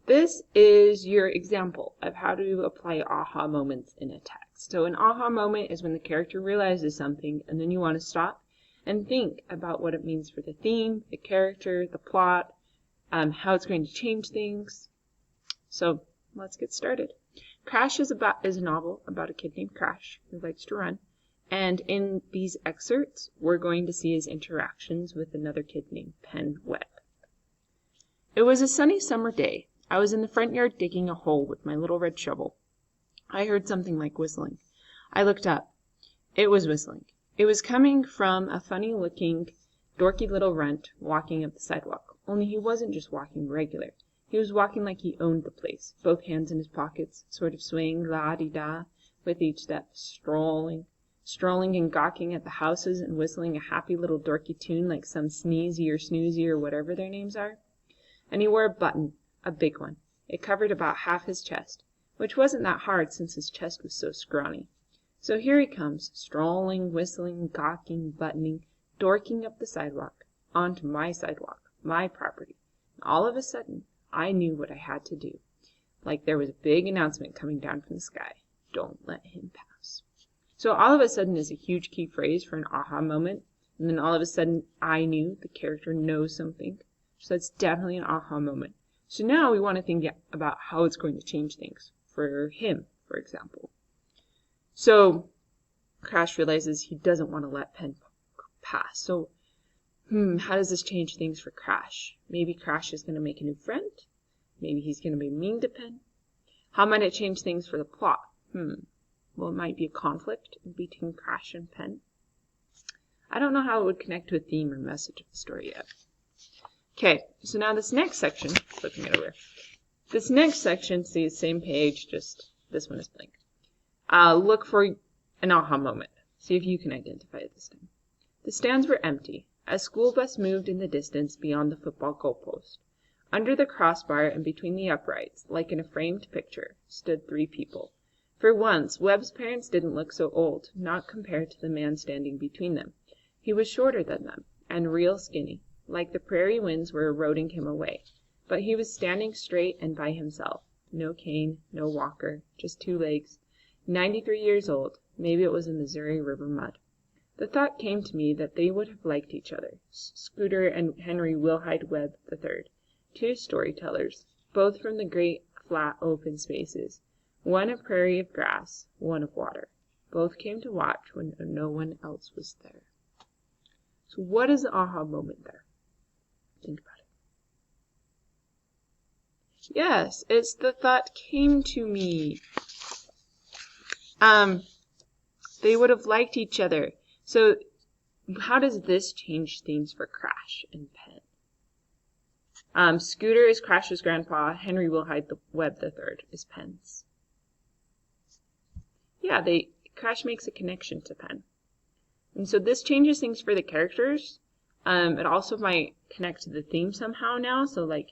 This is your example of how to apply aha moments in a text. So an aha moment is when the character realizes something and then you want to stop and think about what it means for the theme, the character, the plot, how it's going to change things. So let's get started. Crash is a novel about a kid named Crash who likes to run. And in these excerpts, we're going to see his interactions with another kid named Penn Webb. It was a sunny summer day. I was in the front yard digging a hole with my little red shovel. I heard something like whistling. I looked up. It was whistling. It was coming from a funny-looking, dorky little runt walking up the sidewalk. Only he wasn't just walking regular. He was walking like he owned the place, both hands in his pockets, sort of swaying la-di-da with each step, strolling and gawking at the houses and whistling a happy little dorky tune like some Sneezy or Snoozy or whatever their names are. And he wore a button, a big one. It covered about half his chest, which wasn't that hard since his chest was so scrawny. So here he comes, strolling, whistling, gawking, buttoning, dorking up the sidewalk, onto my sidewalk, my property. And all of a sudden, I knew what I had to do. Like there was a big announcement coming down from the sky. Don't let him pass. So all of a sudden is a huge key phrase for an aha moment. And then all of a sudden, I knew the character knows something. So that's definitely an aha moment. So now we want to think about how it's going to change things for him, for example. So Crash realizes he doesn't want to let Penn pass. So, how does this change things for Crash? Maybe Crash is going to make a new friend. Maybe he's going to be mean to Penn. How might it change things for the plot? Well, it might be a conflict between Crash and Penn. I don't know how it would connect to a theme or message of the story yet. Okay, so now this next section, flipping it over. This next section, see the same page, just this one is blank. Look for an aha moment. See if you can identify it this time. The stands were empty. A school bus moved in the distance beyond the football goalpost. Under the crossbar and between the uprights, like in a framed picture, stood 3 people. For once, Webb's parents didn't look so old, not compared to the man standing between them. He was shorter than them, and real skinny, like the prairie winds were eroding him away. But he was standing straight and by himself. No cane, no walker, just 2 legs. 93 years old. Maybe it was a Missouri River mud. The thought came to me that they would have liked each other. Scooter and Henry Wilhite Webb III, 2 storytellers, both from the great flat open spaces. One a prairie of grass, one of water. Both came to watch when no one else was there. So what is the aha moment there? Think about it. Yes, it's the thought came to me. They would have liked each other. So how does this change things for Crash and Penn? Scooter is Crash's grandpa. Henry Wilhite Webb III is Penn's. Yeah, Crash makes a connection to Penn. And so this changes things for the characters. It also might connect to the theme somehow now. So like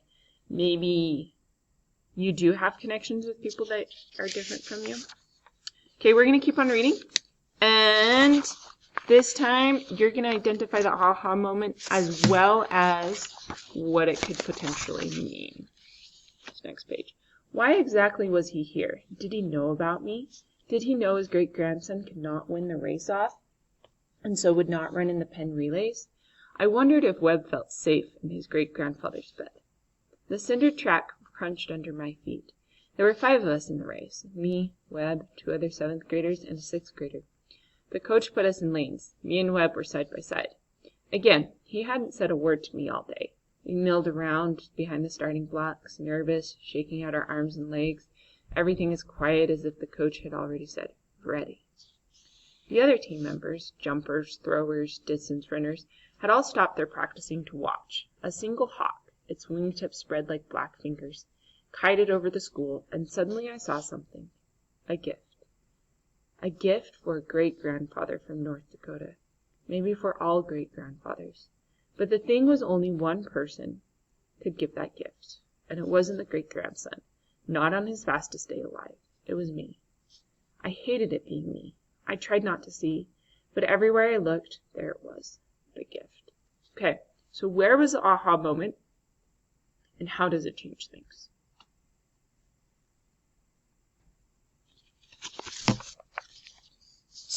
maybe you do have connections with people that are different from you. Okay, we're going to keep on reading. And this time you're going to identify the aha moment as well as what it could potentially mean. This next page. Why exactly was he here? Did he know about me? Did he know his great-grandson could not win the race off and so would not run in the Penn relays? I wondered if Webb felt safe in his great-grandfather's bed. The cinder track crunched under my feet. There were 5 of us in the race. Me, Webb, 2 other 7th graders, and a 6th grader. The coach put us in lanes. Me and Webb were side by side. Again, he hadn't said a word to me all day. We milled around behind the starting blocks, nervous, shaking out our arms and legs. Everything as quiet as if the coach had already said, ready. The other team members, jumpers, throwers, distance runners, had all stopped their practicing to watch. A single hawk, its wingtips spread like black fingers, kited over the school, and suddenly I saw something. A gift. A gift for a great-grandfather from North Dakota. Maybe for all great-grandfathers. But the thing was only one person could give that gift, and it wasn't the great-grandson. Not on his fastest day alive. It was me. I hated it being me. I tried not to see, but everywhere I looked, there it was, the gift. Okay, so where was the aha moment, and how does it change things?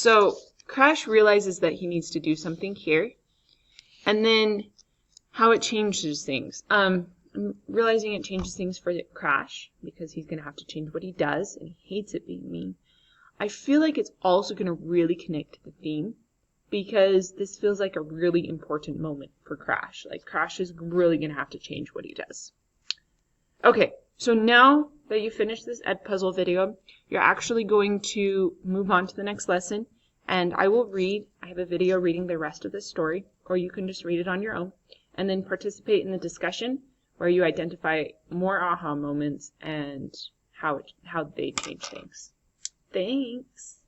So Crash realizes that he needs to do something here, and then how it changes things. I'm realizing it changes things for Crash because he's going to have to change what he does, and he hates it being mean. I feel like it's also going to really connect to the theme because this feels like a really important moment for Crash. Like Crash is really going to have to change what he does. Okay, so now that you finished this Edpuzzle video, you're actually going to move on to the next lesson, and I will read. I have a video reading the rest of the story, or you can just read it on your own, and then participate in the discussion where you identify more aha moments and how they change things. Thanks.